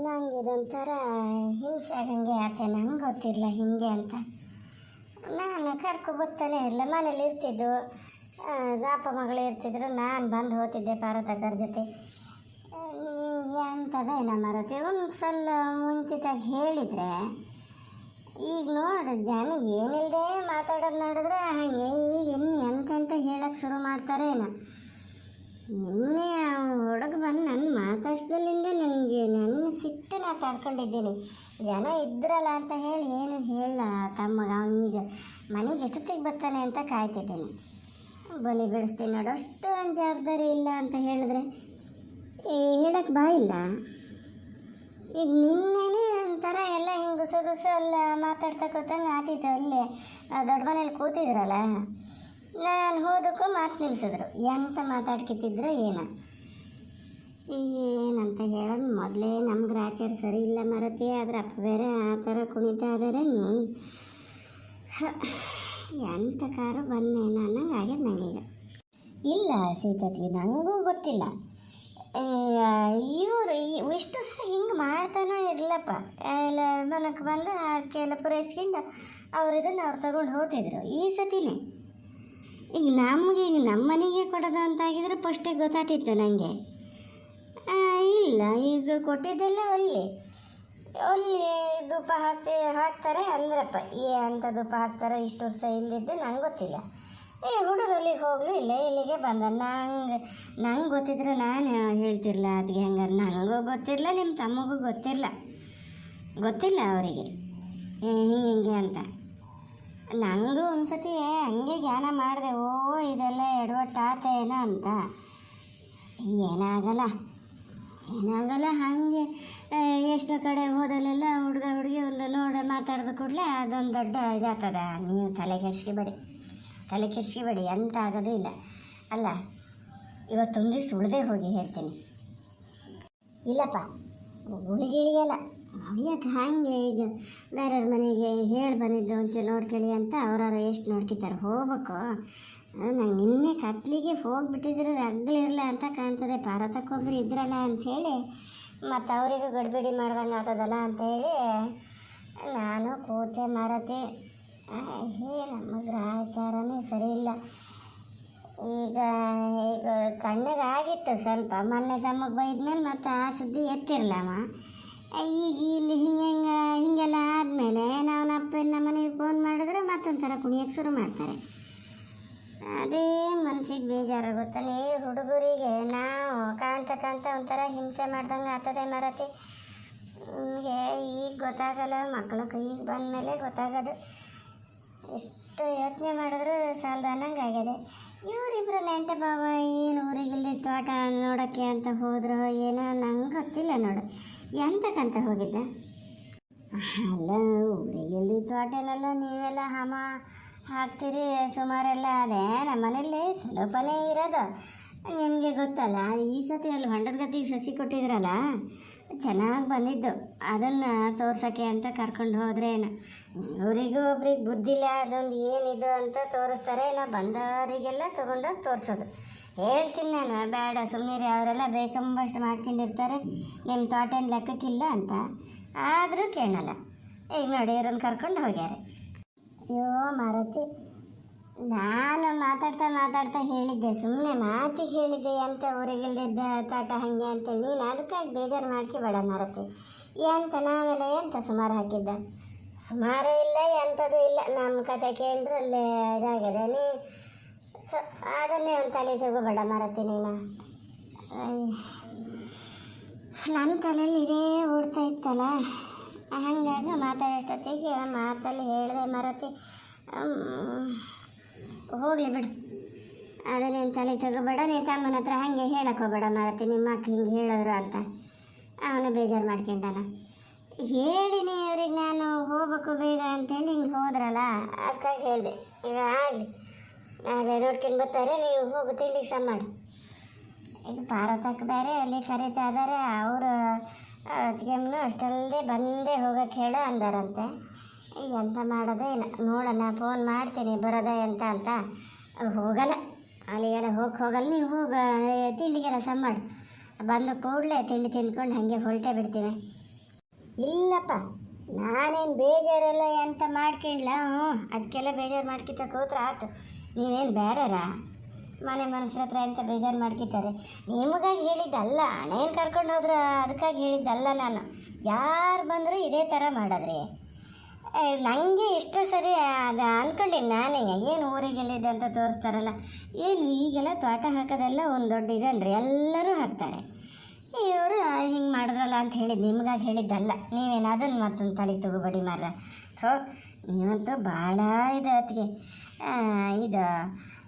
ನಂಗೆ ಇದೊಂಥರ ಹಿಂಸೆ ಆಗಂಗೆ ಆತೆ. ನಂಗೆ ಗೊತ್ತಿರಲಿಲ್ಲ ಹಿಂಗೆ ಅಂತ. ನಾನು ಬರ್ತಾನೆ ಇರಲಿಲ್ಲ, ಮನೇಲಿ ಇರ್ತಿದ್ದು, ಅಪ್ಪ ಮಗಳು ಇರ್ತಿದ್ರು, ನಾನು ಬಂದು ಹೋಗ್ತಿದ್ದೆ ಪಾರ್ವತಕ್ಕರ ಜೊತೆ. ಎಂಥದೇನ ಮಾರುತಿ, ಒಂದು ಸಲ ಮುಂಚಿತಾಗಿ ಹೇಳಿದರೆ, ಈಗ ನೋಡು ಜನ ಏನಿಲ್ಲದೆ ಮಾತಾಡೋದು ನೋಡಿದ್ರೆ ಹಾಗೆ ಈಗ ಇನ್ನು ಎಂತೆಂತ ಹೇಳೋಕ್ಕೆ ಶುರು ಮಾಡ್ತಾರೇನೋ. ನಿನ್ನೆ ಹುಡುಗ ಬಂದು ನನ್ನ ಮಾತಾಡ್ಸ್ದಲ್ಲಿಂದ ನನಗೆ ನನ್ನ ಸಿಟ್ಟು ನಾ ತಡ್ಕೊಂಡಿದ್ದೀನಿ. ಜನ ಇದ್ರಲ್ಲ ಅಂತ ಹೇಳಿ ಏನು ಹೇಳ ತಮ್ಮಗ ಅವನೀಗ ಮನೆಗೆ ಎಷ್ಟೊತ್ತಿಗೆ ಬರ್ತಾನೆ ಅಂತ ಕಾಯ್ತಿದ್ದೀನಿ. ಬಲಿ ಬಿಡಿಸ್ತೀನಿ ನೋಡು, ಅಷ್ಟು ಒಂದು ಜವಾಬ್ದಾರಿ ಇಲ್ಲ ಅಂತ ಹೇಳಿದ್ರೆ ಹೇಳಕ್ಕೆ ಬಾಯಿಲ್ಲ. ಈಗ ನಿನ್ನೆನೇ ಒಂಥರ ಎಲ್ಲ ಹಿಂಗೆ ಗುಸು ಎಲ್ಲ ಮಾತಾಡ್ತಾ ಕೂತಂಗೆ ಆತಿತ್ತು. ಅಲ್ಲೇ ದೊಡ್ಡ ಮನೇಲಿ ಕೂತಿದ್ರಲ್ಲ, ನಾನು ಹೋದಕ್ಕೂ ಮಾತು ನಿಲ್ಲಿಸಿದ್ರು. ಎಂತ ಮಾತಾಡ್ಕಿತ್ತಿದ್ರು ಏನಂತ ಹೇಳೋದು. ಮೊದಲೇ ನಮ್ಗೆ ಆಚಾರ ಸರಿ ಇಲ್ಲ ಮಾರತಿ, ಅದ್ರ ಅಪ್ಪ ಬೇರೆ ಆ ಥರ ಕುಣಿತಾ ಇದ್ದಾರೆ. ಎಂಥ ಕಾರು ಬಂದೆ ಅನ್ನಂಗೆ ಆಗ್ಯದ ನನಗೀಗ. ಇಲ್ಲ ಸೀತತಿ, ನನಗೂ ಗೊತ್ತಿಲ್ಲ ಇವರು ಇಷ್ಟು ವರ್ಷ ಹಿಂಗೆ ಮಾಡ್ತಾನೋ ಇರಲಪ್ಪ. ಎಲ್ಲ ಮನಕ್ಕೆ ಬಂದು ಆಕೆಲ್ಲ ಪೂರೈಸ್ಕೊಂಡು ಅವ್ರು ಇದನ್ನು ಅವ್ರು ತಗೊಂಡು ಹೋಗ್ತಿದ್ರು. ಈ ಸತಿನೇ ಈಗ ನಮ್ಮ ಮನೆಗೆ ಕೊಡೋದು ಅಂತಾಗಿದ್ರೆ ಫಸ್ಟಿಗೆ ಗೊತ್ತಾಗ್ತಿತ್ತು ನನಗೆ. ಇಲ್ಲ, ಈಗ ಕೊಟ್ಟಿದ್ದೆಲ್ಲ ಅಲ್ಲಿ ಧೂಪ ಹಾಕ್ತಾರೆ ಅಂದ್ರಪ್ಪ. ಅಂತ ಧೂಪ ಹಾಕ್ತಾರೋ ಇಷ್ಟು ವರ್ಷ ಇಲ್ಲಿದ್ದು ನಂಗೆ ಗೊತ್ತಿಲ್ಲ. ಹುಡುಗ ಅಲ್ಲಿಗೆ ಹೋಗಲು ಇಲ್ಲ, ಇಲ್ಲಿಗೆ ಬಂದ. ನಂಗೆ ಗೊತ್ತಿದ್ರೆ ನಾನು ಹೇಳ್ತಿರಲ್ಲ ಅದಕ್ಕೆ. ಹಂಗಾರೆ ನನಗೂ ಗೊತ್ತಿರಲ್ಲ, ನಿಮ್ಮ ತಮ್ಮಗೂ ಗೊತ್ತಿಲ್ಲ ಅವರಿಗೆ ಹಿಂಗೆ ಅಂತ. ನನಗೂ ಒಂದು ಸತಿ ಹಂಗೆ ಜ್ಞಾನ ಮಾಡಿದೆ, ಇದೆಲ್ಲ ಎಡವಟ್ಟಾತೇನೋ ಅಂತ. ಏನಾಗಲ್ಲ ಹಾಗೆ ಎಷ್ಟೋ ಕಡೆ ಹೋದಲ್ಲೆಲ್ಲ ಹುಡುಗ ಹುಡುಗಿ ಒಂದು ಮಾತಾಡಿದ ಕೂಡಲೇ ಅದೊಂದು ದೊಡ್ಡ ಇದಾಗ್ತದ. ನೀವು ತಲೆ ಕೆಡಿಸ್ಕೊಬೇಡಿ, ಎಂತ ಆಗೋದು ಇಲ್ಲ. ಅಲ್ಲ, ಇವತ್ತೊಂದು ದಿವಸ ಉಳಿದೇ ಹೋಗಿ ಹೇಳ್ತೀನಿ. ಇಲ್ಲಪ್ಪ, ಉಳಿಗಿಳಿಯಲ್ಲ ಯಾಕೆ ಹಾಗೆ. ಈಗ ಬೇರೆಯವ್ರ ಮನೆಗೆ ಹೇಳಿ ಬಂದಿದ್ದು ಒಂಚೂರು ನೋಡ್ಕೊಳ್ಳಿ ಅಂತ ಅವ್ರವ್ರು ಎಷ್ಟು ನೋಡ್ಕೊತಾರೆ. ಹೋಗ್ಬೇಕು. ನಂಗೆ ನಿನ್ನೆ ಕತ್ಲಿಗೆ ಹೋಗಿಬಿಟ್ಟಿದ್ರೆ ರಗ್ಗಳಿರಲ್ಲ ಅಂತ ಕಾಣ್ತದೆ. ಪಾರ್ವತಕ್ಕೊಬ್ರು ಇದ್ರಲ್ಲ ಅಂಥೇಳಿ ಮತ್ತು ಅವರಿಗೂ ಗಡಿಬಿಡಿ ಮಾಡ್ದಂಗೆ ಆಗ್ತದಲ್ಲ ಅಂಥೇಳಿ ನಾನು ಕೂತೆ ಮಾರತಿ. ನಮ್ಮ ಗ್ರಹಚಾರನೇ ಸರಿ ಇಲ್ಲ. ಈಗ ಕಣ್ಣಿಗಾಗಿತ್ತು ಸ್ವಲ್ಪ. ಮೊನ್ನೆ ತಮಗೆ ಬೈದ್ಮೇಲೆ ಮತ್ತು ಆ ಸುದ್ದಿ ಎತ್ತಿರಲಮ್ಮ. ಈಗ ಇಲ್ಲಿ ಹಿಂಗೆಲ್ಲ ಆದಮೇಲೆ ನಾವು ಅಪ್ಪನ ಮನೆಗೆ ಫೋನ್ ಮಾಡಿದ್ರೆ ಮತ್ತೊಂಥರ ಕುಣಿಯೋಕ್ಕೆ ಶುರು ಮಾಡ್ತಾರೆ. ಅದೇ ಮನಸ್ಸಿಗೆ ಬೇಜಾರು ಗೊತ್ತಾನೆ. ಹುಡುಗರಿಗೆ ನಾವು ಕಾಣ್ತಾ ಒಂಥರ ಹಿಂಸೆ ಮಾಡ್ದಂಗೆ ಆಗ್ತದೆ ಮಾರತಿ. ನಿಮಗೆ ಈಗ ಗೊತ್ತಾಗಲ್ಲ, ಮಕ್ಕಳು ಕೈಗೆ ಬಂದಮೇಲೆ ಗೊತ್ತಾಗೋದು. ಎಷ್ಟು ಯೋಚನೆ ಮಾಡಿದ್ರು ಸಾಲದ ಅನ್ನಂಗೆ ಆಗ್ಯದೆ. ಇವರಿಬ್ಬರು ನೆಂಟ ಬಾವ ಏನು ಊರಿಗಿಲ್ಲಿ ತೋಟ ನೋಡೋಕ್ಕೆ ಅಂತ ಹೋದ್ರು ಏನೋ ನಂಗೆ ಗೊತ್ತಿಲ್ಲ ನೋಡು. ಎಂತಕ್ಕಂತ ಹೋಗಿದ್ದ? ಅಲ್ಲ, ಊರಿಗಿಲ್ಲಿ ತೋಟನೆಲ್ಲ ನೀವೆಲ್ಲ ಹಮ ಹಾಕ್ತೀರಿ ಸುಮಾರೆಲ್ಲ. ಅದೇ ನಮ್ಮ ಮನೇಲಿ ಸ್ವಲ್ಪನೇ ಇರೋದು, ನಿಮಗೆ ಗೊತ್ತಲ್ಲ. ಈ ಸತಿ ಅಲ್ಲಿ ಹೊಂಡದ ಗದ್ದಿಗೆ ಸಸಿ ಕೊಟ್ಟಿದ್ರಲ್ಲ, ಚೆನ್ನಾಗಿ ಬಂದಿದ್ದು. ಅದನ್ನು ತೋರ್ಸೋಕ್ಕೆ ಅಂತ ಕರ್ಕೊಂಡು ಹೋದ್ರೇನು. ಇವರಿಗೂ ಒಬ್ರಿಗೆ ಬುದ್ಧಿಲ್ಲ, ಅದೊಂದು ಏನಿದು ಅಂತ ತೋರಿಸ್ತಾರೆ. ಬಂದವರಿಗೆಲ್ಲ ತೊಗೊಂಡೋಗಿ ತೋರಿಸೋದು. ಹೇಳ್ತೀನಿ ನಾನು, ಬೇಡ ಸುಮ್ಮನೆ ಅವರೆಲ್ಲ ಬೇಕಂಬಷ್ಟು ಮಾಡ್ಕೊಂಡಿರ್ತಾರೆ, ನಿಮ್ಮ ತೋಟನ ಲೆಕ್ಕಕ್ಕಿಲ್ಲ ಅಂತ. ಆದರೂ ಕೇಳಲ್ಲ. ಈಗ ನೋಡಿ, ಇವ್ರನ್ನ ಕರ್ಕೊಂಡು ಹೋಗ್ಯಾರೆ. ಅಯ್ಯೋ ಮಾರತಿ, ನಾನು ಮಾತಾಡ್ತಾ ಹೇಳಿದ್ದೆ, ಸುಮ್ಮನೆ ಮಾತಿಗೆ ಹೇಳಿದ್ದೆ ಅಂತ ಊರಿಗಿಲ್ದಿದ್ದ ತೋಟ ಹಾಗೆ ಅಂತೇಳಿ. ನೀನು ಅದಕ್ಕಾಗಿ ಬೇಜಾರು ಮಾಡ್ಕೊಬೇಡ ಮಾರತಿ. ಎಂತ ನಾವೆಲ್ಲ ಎಂತ ಸುಮಾರು ಹಾಕಿದ್ದ? ಸುಮಾರು ಇಲ್ಲ, ಎಂಥದ್ದು ಇಲ್ಲ. ನಮ್ಮ ಕತೆ ಕೇಳಿದ್ರೆ ಅಲ್ಲೇ ಇದಾಗಿದೆ. ಅದನ್ನೇ ಒಂದು ತಲೆ ತಗೋಬೇಡ ಮಾರತಿ ನೀನು. ನನ್ನ ತಲೆಯಲ್ಲಿ ಇದೇ ಓಡ್ತಾ ಇತ್ತಲ್ಲ, ಹಾಗಾಗಿ ಮಾತಾಡೋಷ್ಟೊತ್ತಿಗೆ ಮಾತಲ್ಲಿ ಹೇಳಿದೆ ಮಾರತಿ. ಹೋಗಲಿ ಬಿಡು, ಅದನ್ನೇನು ತಲೆ ತಗೋಬೇಡ. ನೀನು ತಮ್ಮನ ಹತ್ರ ಹಾಗೆ ಹೇಳಕ್ಕೆ ಹೋಗಬೇಡ ಮಾರತಿ, ನಿಮ್ಮ ಅಕ್ಕ ಹಿಂಗೆ ಹೇಳಿದ್ರು ಅಂತ. ಅವನು ಬೇಜಾರು ಮಾಡ್ಕೊಂಡಾನ. ಹೇಳಿನಿ ಅವ್ರಿಗೆ ನಾನು ಹೋಗ್ಬೇಕು ಬೇಗ ಅಂತೇಳಿ. ಹಿಂಗೆ ಹೋದ್ರಲ್ಲ ಅದಕ್ಕಾಗಿ ಹೇಳಿದೆ. ಈಗ ಆಗಲಿ, ನಾಳೆ ನೋಡ್ಕೊಂಡು ಬರ್ತಾರೆ, ನೀವು ಹೋಗು ತಿಂಡಿ ಸಹ ಮಾಡು. ಈಗ ಪಾರ್ವತಕ್ಕೆ ಬೇರೆ ಅಲ್ಲಿ ಕರೀತಾ ಇದ್ದಾರೆ. ಅವರು ಅದಕ್ಕೆಮ್ಮನು ಅಷ್ಟಲ್ಲದೆ ಬಂದೇ ಹೋಗೋಕ್ಕೆ ಹೇಳೋ ಅಂದಾರಂತೆ. ಎಂತ ಮಾಡೋದೇ ಇಲ್ಲ, ನೋಡೋಣ, ಫೋನ್ ಮಾಡ್ತೀನಿ ಬರೋದ ಎಂತ ಅಂತ. ಹೋಗಲ್ಲ, ಅಲ್ಲಿಗೆಲ್ಲ ಹೋಗಲ್ಲ. ನೀವು ತಿಂಡಿಗೆಲ್ಲ ಸಹ ಮಾಡು. ಬಂದು ಕೂಡಲೇ ತಿಂಡಿ ತಿಂದ್ಕೊಂಡು ಹಾಗೆ ಹೊರಟೇ ಬಿಡ್ತೀವಿ. ಇಲ್ಲಪ್ಪ, ನಾನೇನು ಬೇಜಾರೆಲ್ಲ ಎಂತ ಮಾಡ್ಕೊಂಡ್ಲ. ಅದಕ್ಕೆಲ್ಲ ಬೇಜಾರು ಮಾಡ್ಕಿತ್ತ ಕೂತ್ರೆ ಆಯ್ತು. ನೀವೇನು ಬೇರೆರ ಮನೆ ಮನುಷ್ಯರ ಹತ್ರ ಎಂತ ಬೇಜಾರು ಮಾಡ್ಕಿದ್ದಾರೆ. ನಿಮಗಾಗಿ ಹೇಳಿದ್ದಲ್ಲ, ಹಣೇನು ಕರ್ಕೊಂಡು ಹೋದ್ರೆ ಅದಕ್ಕಾಗಿ ಹೇಳಿದ್ದಲ್ಲ. ನಾನು ಯಾರು ಬಂದರೂ ಇದೇ ಥರ ಮಾಡಿದ್ರಿ. ನನಗೆ ಇಷ್ಟು ಸರಿ ಅದು ಅಂದ್ಕೊಂಡಿನಿ ನಾನೇ. ಏನು ಊರಿಗೆಲ್ಲಿದೆ ಅಂತ ತೋರಿಸ್ತಾರಲ್ಲ, ಏನು ಈಗೆಲ್ಲ ತೋಟ ಹಾಕೋದೆಲ್ಲ ಒಂದು ದೊಡ್ಡ ಇದಲ್ರಿ, ಎಲ್ಲರೂ ಹಾಕ್ತಾರೆ. ಇವರು ಹಿಂಗೆ ಮಾಡಿದ್ರಲ್ಲ ಅಂತ ಹೇಳಿದ್ದು ನಿಮಗಾಗಿ ಹೇಳಿದ್ದಲ್ಲ. ನೀವೇನು ಅದನ್ನು ಮತ್ತೊಂದು ತಲೆಗೆ ತಗೋಬೇಡಿ ಮಾರ. ಸೊ ನೀವಂತೂ ಭಾಳ ಇದೆ ಅದಕ್ಕೆ ಇದು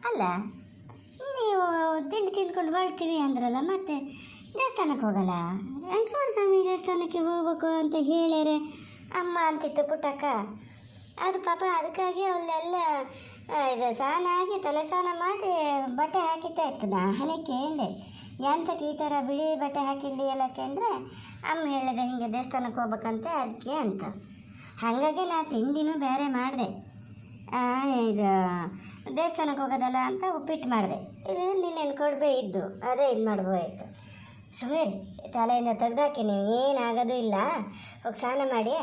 ಅಲ್ಲ. ನೀವು ತಿಂಡಿ ತಿಂದ್ಕೊಂಡು ಬರ್ತೀವಿ ಅಂದ್ರಲ್ಲ, ಮತ್ತೆ ದೇವಸ್ಥಾನಕ್ಕೆ ಹೋಗಲ್ಲ? ವೆಂಕಟರಮಣ ಸ್ವಾಮಿ ದೇವಸ್ಥಾನಕ್ಕೆ ಹೋಗ್ಬೇಕು ಅಂತ ಹೇಳ್ಯಾರೆ ಅಮ್ಮ ಅಂತಿತ್ತು ಪುಟ್ಟಕ್ಕ. ಅದು ಪಾಪ ಅದಕ್ಕಾಗಿ ಅವನ್ನೆಲ್ಲ ಇದು ಸ್ನಾನ ಆಗಿ ತಲೆ ಸ್ನಾನ ಮಾಡಿ ಬಟ್ಟೆ ಹಾಕಿತ್ತಾ ಇತ್ತು. ನಾನೇ ಕೇಳಿದೆ, ಎಂತಕ್ಕೆ ಈ ಥರ ಬಿಳಿ ಬಟ್ಟೆ ಹಾಕಿದ್ದಿ ಎಲ್ಲ ಕೇಳಿದ್ರೆ ಅಮ್ಮ ಹೇಳಿದೆ ಹಿಂಗೆ ದೇವಸ್ಥಾನಕ್ಕೆ ಹೋಗ್ಬೇಕಂತೆ ಅದಕ್ಕೆ ಅಂತ. ಹಾಗಾಗಿ ನಾ ತಿಂಡಿನೂ ಬೇರೆ ಮಾಡಿದೆ. ಇದು ದೇವಸ್ಥಾನಕ್ಕೆ ಹೋಗೋದಲ್ಲ ಅಂತ ಉಪ್ಪಿಟ್ಟು ಮಾಡಿದೆ. ಇದು ನಿನ್ನೇನು ಕೊಡಬೇ ಇದ್ದು ಅದೇ ಇದು ಮಾಡ್ಬೋದಾಯಿತು. ಸುಮ್ಮನೆ ತಲೆಯಿಂದ ತೆಗ್ದಾಕಿ, ನೀವು ಏನಾಗೋದು ಇಲ್ಲ. ಹೋಗಿ ಸ್ನಾನ ಮಾಡಿ,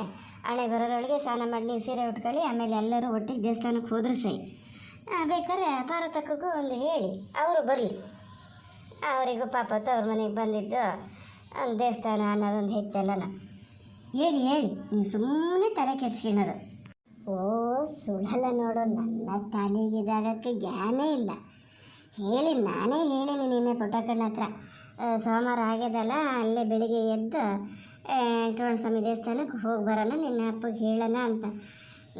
ಹಣೆ ಬರೋರೊಳಗೆ ಸ್ನಾನ ಮಾಡಿ ನೀವು ಸೀರೆ ಉಟ್ಕೊಳ್ಳಿ. ಆಮೇಲೆ ಎಲ್ಲರೂ ಒಟ್ಟಿಗೆ ದೇವಸ್ಥಾನಕ್ಕೆ ಹೋದ್ರೆ ಸೈ. ಬೇಕಾದ್ರೆ ಪಾರತಕ್ಕಗೂ ಒಂದು ಹೇಳಿ ಅವರು ಬರಲಿ. ಅವರಿಗೂ ಪಾಪ ತವ್ರ ಮನೆಗೆ ಬಂದಿದ್ದು ಒಂದು ದೇವಸ್ಥಾನ ಅನ್ನೋದೊಂದು ಹೆಚ್ಚಲ್ಲನ. ಹೇಳಿ ನೀವು ಸುಮ್ಮನೆ ತಲೆ ಕೆಡ್ಸ್ಕೊಳ್ಳೋದು. ಓ ಸುಳ್ಳಲ್ಲ ನೋಡು, ನನ್ನ ತಲೆಗಿದಾಗಕ್ಕೆ ಜ್ಞಾನೇ ಇಲ್ಲ. ನಾನೇ ಹೇಳಿನಿ ನಿನ್ನೆ ಪುಟ್ಟಕ್ಕನ ಹತ್ರ. ಸೋಮವಾರ ಆಗ್ಯದಲ್ಲ, ಅಲ್ಲೇ ಬೆಳಿಗ್ಗೆ ಎದ್ದು ವೆಂಕಟರಮಣ ಸ್ವಾಮಿ ದೇವಸ್ಥಾನಕ್ಕೆ ಹೋಗಿ ಬರೋಣ, ನಿನ್ನ ಅಪ್ಪಗೆ ಹೇಳೋಣ ಅಂತ.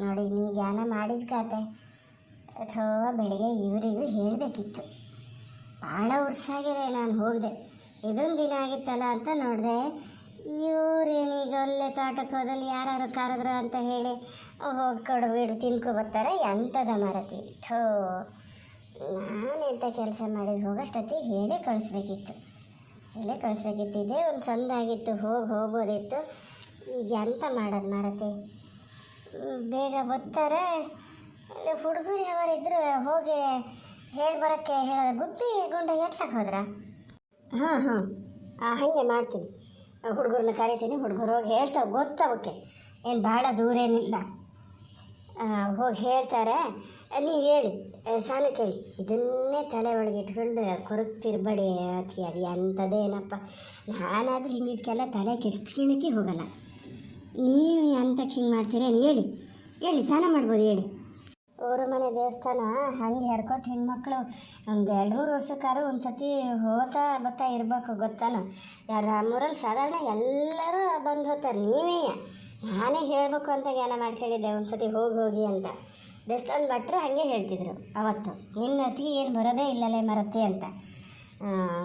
ನೋಡಿ ನೀ ಜ್ಞಾನ ಮಾಡಿದ ಖಾತೆ. ಅಥವಾ ಬೆಳಿಗ್ಗೆ ಇವರಿಗೂ ಹೇಳಬೇಕಿತ್ತು. ಭಾಳ ವರ್ಷಾಗಿದೆ ನಾನು ಹೋಗಿದೆ. ಇದೊಂದು ದಿನ ಆಗಿತ್ತಲ್ಲ ಅಂತ ನೋಡಿದೆ. ಇವರೇನೀಗ ಅಲ್ಲೇ ತೋಟಕ್ಕೆ ಹೋದಲ್ಲಿ ಯಾರು ಕರೆದ್ರು ಅಂತ ಹೇಳಿ ಹೋಗಿ ಕೊಡಬೇಡು ತಿನ್ಕೊ ಬರ್ತಾರೆ. ಎಂಥದ ಮರತಿ ಥೋ, ನಾನೆಂಥ ಕೆಲಸ ಮಾಡಿ ಹೋಗೋಷ್ಟೊತ್ತಿಗೆ ಹೇಳೇ ಕಳಿಸ್ಬೇಕಿತ್ತು. ಇದೇ ಒಂದು ಸಂದಾಗಿತ್ತು, ಹೋಗ್ಬೋದಿತ್ತು. ಈಗ ಎಂತ ಮಾಡೋದು ಮರತಿ. ಬೇಗ ಬರ್ತಾರೆ. ಇಲ್ಲಿ ಹುಡುಗರು ಯಾವರಿದ್ರು ಹೋಗಿ ಹೇಳಿ ಬರೋಕ್ಕೆ ಹೇಳೋದು. ಗುಬ್ಬಿ ಗುಂಡ ಎತ್ಸಕ್ಕೆ ಹೋದ್ರ? ಹಾಂ ಹಾಗೆ ಮಾಡ್ತೀನಿ. ಹುಡುಗರನ್ನ ಕರಿತೀನಿ, ಹುಡುಗರು ಹೋಗಿ ಹೇಳ್ತಾವೆ, ಗೊತ್ತವಕ್ಕೆ ಏನು ಭಾಳ ದೂರ ಏನಿಲ್ಲ. ಹೋಗಿ ಹೇಳ್ತಾರೆ. ನೀವು ಹೇಳಿ ಸಾನಕ್ಕೆ ಹೇಳಿ, ಇದನ್ನೇ ತಲೆ ಒಳಗೆ ಇಟ್ಕೊಂಡು ಕೊರಗ್ತಿರ್ಬೇಡಿ ಅದಕ್ಕೆ. ಅದು ಎಂಥದ್ದೇನಪ್ಪ, ನಾನಾದರೂ ಹಿಂಗಿದ್ಕೆಲ್ಲ ತಲೆ ಕೆಡ್ಸ್ಕೊಳಕ್ಕೆ ಹೋಗಲ್ಲ. ನೀವು ಎಂತಕ್ಕೆ ಹಿಂಗೆ ಮಾಡ್ತೀರೇನು? ಹೇಳಿ ಸ್ನಾನ ಮಾಡ್ಬೋದು ಹೇಳಿ. ಊರ ಮನೆ ದೇವಸ್ಥಾನ ಹಂಗೆ ಹರ್ಕೊಟ್ಟು ಹೆಣ್ಮಕ್ಳು ಒಂದು 2-3 ವರ್ಷಕ್ಕಾರು ಒಂದು ಸತಿ ಬರ್ತಾ ಇರಬೇಕು, ಗೊತ್ತಾನು? ನಮ್ಮೂರಲ್ಲಿ ಸಾಧಾರಣ ಎಲ್ಲರೂ ಬಂದು ಹೋಗ್ತಾರೆ. ನೀವೇ ನಾನೇ ಹೇಳಬೇಕು ಅಂತ ಜ್ಞಾನ ಮಾಡ್ಕೊಂಡಿದ್ದೆ ಒಂದು ಸತಿ ಹೋಗಿ ಅಂತ. ದೇವಸ್ಥಾನ ಭಟ್ರು ಹಾಗೆ ಹೇಳ್ತಿದ್ರು ಅವತ್ತು, ನಿನ್ನ ಹೊತ್ತಿಗೆ ಏನು ಬರೋದೇ ಇಲ್ಲಲೇ ಮರತ್ತೆ ಅಂತ.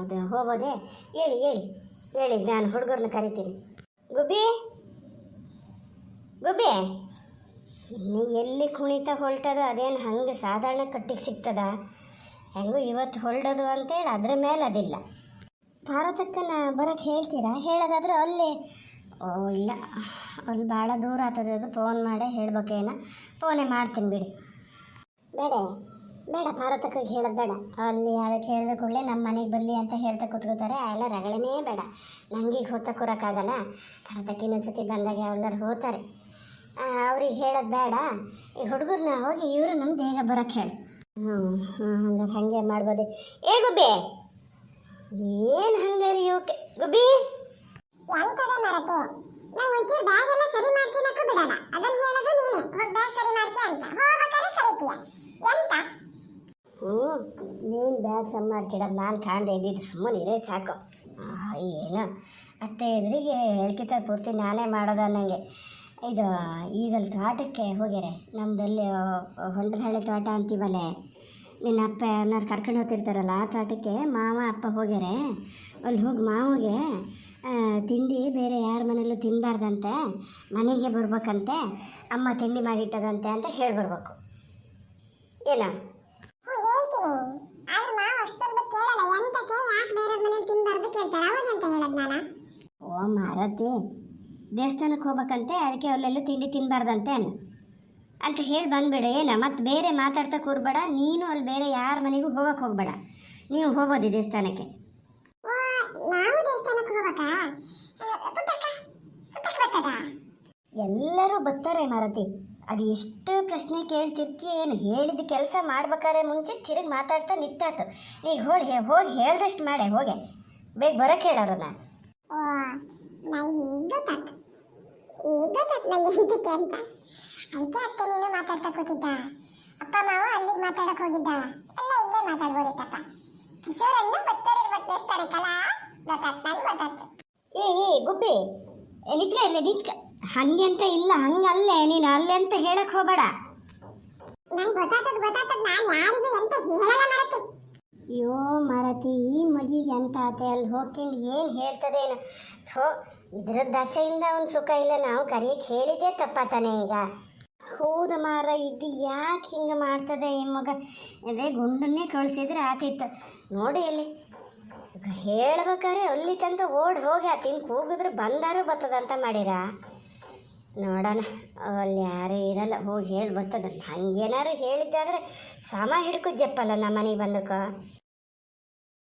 ಅದು ಹೋಗೋದೆ. ಹೇಳಿ ನಾನು ಹುಡುಗರನ್ನ ಕರಿತೀನಿ. ಗುಬ್ಬಿ ಇನ್ನು ಎಲ್ಲಿ ಕುಣಿತ ಹೊಲ್ಟದ? ಅದೇನು ಹಂಗೆ ಸಾಧಾರಣ ಕಟ್ಟಿಗೆ ಸಿಗ್ತದ? ಹೆಂಗೂ ಇವತ್ತು ಹೊರಡೋದು ಅಂತೇಳಿ ಅದ್ರ ಮೇಲೆ ಅದಿಲ್ಲ. ಭಾರತಕ್ಕನ ಬರೋಕ್ಕೆ ಹೇಳ್ತೀರಾ? ಹೇಳೋದಾದ್ರೆ ಅಲ್ಲಿ ಇಲ್ಲ, ಅಲ್ಲಿ ಭಾಳ ದೂರ ಆಗ್ತದೆ. ಅದು ಫೋನ್ ಮಾಡೇ ಹೇಳ್ಬೇಕೇನೋ. ಫೋನೇ ಮಾಡ್ತೀನಿ ಬಿಡಿ. ಬೇಡ ಭಾರತಕ್ಕೆ ಹೇಳೋದು ಬೇಡ. ಅಲ್ಲಿ ಅದಕ್ಕೆ ಹೇಳಿದ ಕೂಡಲೇ ನಮ್ಮ ಮನೆಗೆ ಬರಲಿ ಅಂತ ಹೇಳ್ತಾ ಕೂತ್ಕೋತಾರೆ. ಎಲ್ಲ ರಗಳೇ ಬೇಡ. ನನಗೀಗ ಹೊತ್ತ ಕೂರೋಕ್ಕಾಗಲ್ಲ. ಭಾರತಕ್ಕೆ ಇನ್ನೊಂದು ಸತಿ ಬಂದಾಗ ಎಲ್ಲರೂ ಹೋಗ್ತಾರೆ. ಅವ್ರಿಗೆ ಹೇಳೋದು ಬೇಡ. ಈ ಹುಡುಗರನ್ನ ಹೋಗಿ ಇವರು ನಮ್ಗೆ ಬೇಗ ಬರೋಕ್ಕೆ ಹೇಳಿ. ಹಂಗಾರೆ ಹಾಗೆ ಮಾಡ್ಬೋದು. ಗುಬ್ಬಿ ಏನು ಹಂಗಾರಿ ಓಕೆ ಗುಬ್ಬಿ? ಎಂತದ ಮರತೆ, ನಂಗೆ ಒಂಚೂರು ಬ್ಯಾಗ್ ಎಲ್ಲ ಸರಿ ಮಾಡ್ಕೊಳಕ್ಕೂ ಬಿಡಲ್ಲ. ಅದನ್ನ ಹೇಳೋದು ನೀನೆ, ಹೋಗಿ ಬ್ಯಾಗ್ ಸರಿ ಮಾಡ್ಕೆ ಅಂತ ಹೋಗ್ಬೇಕಾದ್ರೆ ಕರೀತೀಯ. ಎಂತ ನೀನು ಬ್ಯಾಗ್ ಸಮ್ ಮಾಡ್ಕಿಡೋದು ನಾನು ಕಾಣದೆ ಇದ್ದಿದ್ದು ಸುಮ್ಮನೆ ಇರೇ ಸಾಕು. ಏನು ಅತ್ತೆ ಎದುರಿಗೆ ಹೇಳ್ಕಿತ ಪೂರ್ತಿ ನಾನೇ ಮಾಡೋದು ಅನ್ನಂಗೆ. ಇದು ಈಗಲ್ಲಿ ತೋಟಕ್ಕೆ ಹೋಗ್ಯಾರೆ. ನಮ್ಮದಲ್ಲಿ ಹೊಂಡದಹಳ್ಳಿ ತೋಟ ಅಂತೀವಲ್ಲೇ, ನಿನ್ನ ಅಪ್ಪ ಎಲ್ಲರೂ ಕರ್ಕೊಂಡು ಹೋಗ್ತಿರ್ತಾರಲ್ಲ ಆ ತೋಟಕ್ಕೆ ಮಾವ ಅಪ್ಪ ಹೋಗ್ಯಾರೆ. ಅಲ್ಲಿ ಹೋಗಿ ಮಾವಿಗೆ ತಿಂಡಿ ಬೇರೆ ಯಾರ ಮನೆಯಲ್ಲೂ ತಿನ್ನಬಾರ್ದಂತೆ, ಮನೆಗೆ ಬರ್ಬೇಕಂತೆ, ಅಮ್ಮ ತಿಂಡಿ ಮಾಡಿಟ್ಟದಂತೆ ಅಂತ ಹೇಳ್ಬರ್ಬೇಕು. ಏನೋ ಹೇಳ್ತೀನಿ, ಆದ್ರೆ ಮಾವ ಅಷ್ಟರ ಕೇಳಲ್ಲ. ಎಂತಕ್ಕೆ ಯಾಕೆ ಬೇರೆ ಮನೇಲಿ ತಿನ್ನಬಾರ್ದು ಕೇಳ್ತಾರೆ. ಅವಾಗ ಅಂತ ಹೇಳೋದು ನಾನು. ಓ ಮಾರತಿ, ದೇವಸ್ಥಾನಕ್ಕೆ ಹೋಗ್ಬೇಕಂತೆ, ಅದಕ್ಕೆ ಅಲ್ಲೆಲ್ಲೂ ತಿಂಡಿ ತಿನ್ನಬಾರ್ದಂತೆ ಅಂತ ಹೇಳಿ ಬಂದುಬಿಡು. ಏನೋ ಮತ್ತು ಬೇರೆ ಮಾತಾಡ್ತಾ ಕೂರ್ಬೇಡ. ನೀನು ಅಲ್ಲಿ ಬೇರೆ ಯಾರ ಮನೆಗೂ ಹೋಗಕ್ಕೆ ಹೋಗಬೇಡ. ನೀವು ಹೋಗೋದು ದೇವಸ್ಥಾನಕ್ಕೆ. ನಾವು ಹೋಗ್ಬೇಕಾ? ಪುಟ್ಟಕ್ಕ ಬರ್ತದ? ಎಲ್ಲರೂ ಬರ್ತಾರೆ ಮಾರತಿ. ಅದು ಎಷ್ಟು ಪ್ರಶ್ನೆ ಕೇಳ್ತಿರ್ತೀಯ ಏನು? ಹೇಳಿದ ಕೆಲಸ ಮಾಡ್ಬೇಕಾದ್ರೆ ಮುಂಚೆ ತಿರುಗಿ ಮಾತಾಡ್ತಾ ನಿಂತಾತು. ಈಗ ಹೋಗಿ ಹೇಳ್ದಷ್ಟು ಮಾಡೆ ಹೋಗೆ, ಬೇಗ ಬರೋಕ್ಕೆ ಹೇಳೋರನ್ನ. ಓ, ನಂಗೆ ಈಗ ಗೊತ್ತಾಯ್ತು ನಂಗೆ ಎಂತಕ್ಕೆ ಅಂತ. ಅದಕ್ಕೆ ಅತ್ತೆ ನೀನು ಮಾತಾಡ್ತಾ ಕೂತಿದ್ದ, ಅಪ್ಪ ಮಾವ ಅಲ್ಲಿಗೆ ಮಾತಾಡಕ್ ಹೋಗಿದ್ದ, ಎಲ್ಲ ಇಲ್ಲೇ ಮಾತಾಡ್ಬೋದಿತ್ತಪ್ಪ. ಕಿಶೋರನ್ನ ಬತ್ತರಿಸ್ತಾರೆ ಕಲಾ, ಗೊತ್ತಾಯ್ತು. ಏ ಗುಬ್ಬಿ, ನಿಂತ್ಕ ಹಂಗೆ ಅಂತ ಇಲ್ಲ, ಹಂಗಲ್ಲೇ ನೀನು ಅಲ್ಲೇ ಅಂತ ಹೇಳಕ್ ಹೋಗಬೇಡ. ನಂಗೆ ಗೊತ್ತಾಗ್ತದ, ನಾನು ಯಾರಿಗೂ ಎಂತ ಹೇಳಲ್ಲ ಮಾರತಿ. ಅಯ್ಯೋ ಮಾರತಿ, ಈ ಮಗಿಗೆ ಎಂತ ಆತೆ, ಅಲ್ಲಿ ಹೋಗ್ಕೊಂಡು ಏನು ಹೇಳ್ತದೇನು? ಇದ್ರದ್ದು ದಸೆಯಿಂದ ಒಂದು ಸುಖ ಇಲ್ಲ. ನಾವು ಕರೆಯಕ್ಕೆ ಹೇಳಿದ್ದೆ ತಪ್ಪಾತಾನೆ ಈಗ. ಹೌದು ಮಾರ, ಇದು ಯಾಕೆ ಹಿಂಗೆ ಮಾಡ್ತದೆ ಈ ಮಗ? ಅದೇ ಗುಂಡನ್ನೇ ಕಳಿಸಿದ್ರೆ ಆತಿತ್ತು ನೋಡಿ. ಅಲ್ಲಿ ಹೇಳ್ಬೇಕಾದ್ರೆ ಅಲ್ಲಿ ತಂತ ಓಡಿ ಹೋಗಿ ಆತಿನ ಕೂಗಿದ್ರೆ ಬಂದಾರು ಬರ್ತದಂತ ಮಾಡಿರ. ನೋಡೋಣ, ಅಲ್ಲಿ ಯಾರೂ ಇರಲ್ಲ, ಹೋಗಿ ಹೇಳಿ ಬರ್ತದ. ಹಂಗೇನಾರು ಹೇಳಿದ್ದಾದ್ರೆ ಸಮ ಹಿಡ್ಕೊ ಜಪ್ಪಲ್ಲ ನಮ್ಮ ಮನೆಗೆ ಬಂದಕ್ಕ.